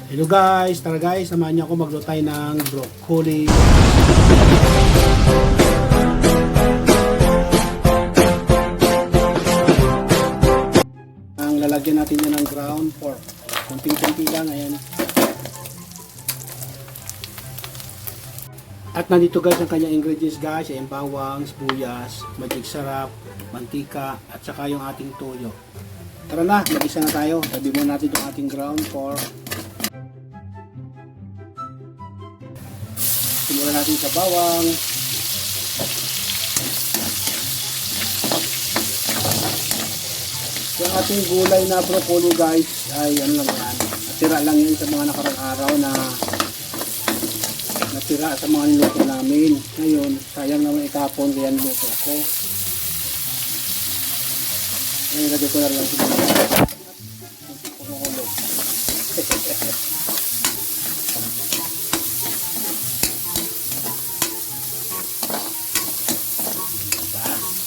Hello guys, tara guys, samahan niyo ako magluto tayo ng broccoli. Ang lalagyan natin yan ng ground pork. Kunting-kunti lang, ayan. At nandito guys ang kanyang ingredients guys, ayan bawang, sibuyas, magic sarap, mantika, at saka yung ating toyo. Tara na, mag-isa na tayo. Tabi muna natin yung ating ground pork. Simulan natin sa bawang. Yung ating gulay na broccoli guys ay ano lang yan. Natira lang yan sa mga nakarang araw na natira sa mga niluto namin. Ngayon, sayang naman itapon kaya niluto ko. Ngayon, lagay ko na lang siguro. Pumukulog.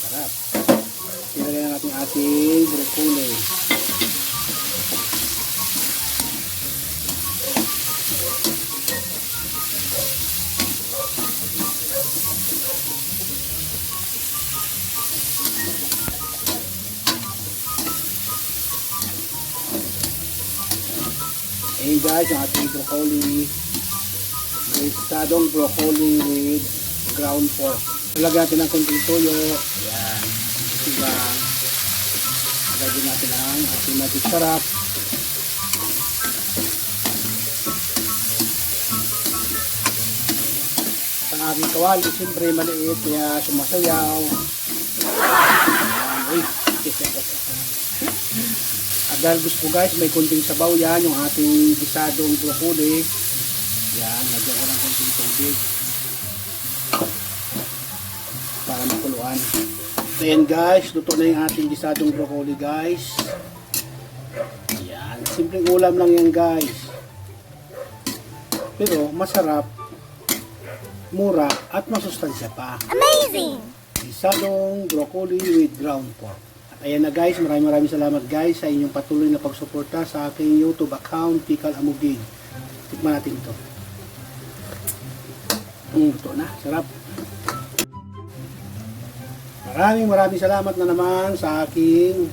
Sarap. Ilagay na natin ating broccoli. Ayan guys, ang ating broccoli. Ristadong broccoli with ground pork. Ilagay natin ng konting toyo. Ayan. Diba? Ilagay natin ang ating magic sarap. At ang ating kawali, siyempre maliit, kaya sumasayaw. Ayan. Uy. At dahil gusto ko guys, may konting sabaw yan, yung ating gisadong broccoli. Yan, lagyan ko ng konting tubig para makuluan. So yan guys, luto na yung ating gisadong broccoli guys. Yan, simpleng ulam lang yan guys. Pero masarap, mura at masustansya pa. Amazing! Gisadong broccoli with ground pork. Ayan na guys, maraming salamat guys sa inyong patuloy na pagsuporta sa aking YouTube account, Tikal Amugid. Tikman natin ito. Ito na, sarap. Maraming salamat na naman sa aking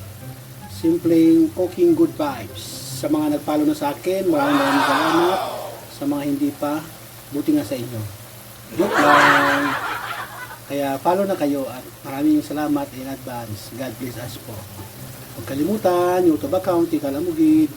simpleng cooking good vibes. Sa mga nag-follow na sa akin, maraming salamat. Sa mga hindi pa, buti nga sa inyo. Joke lang. Kaya follow na kayo at maraming salamat in advance. God bless us po. Huwag kalimutan, YouTube account, Tikal Amugid.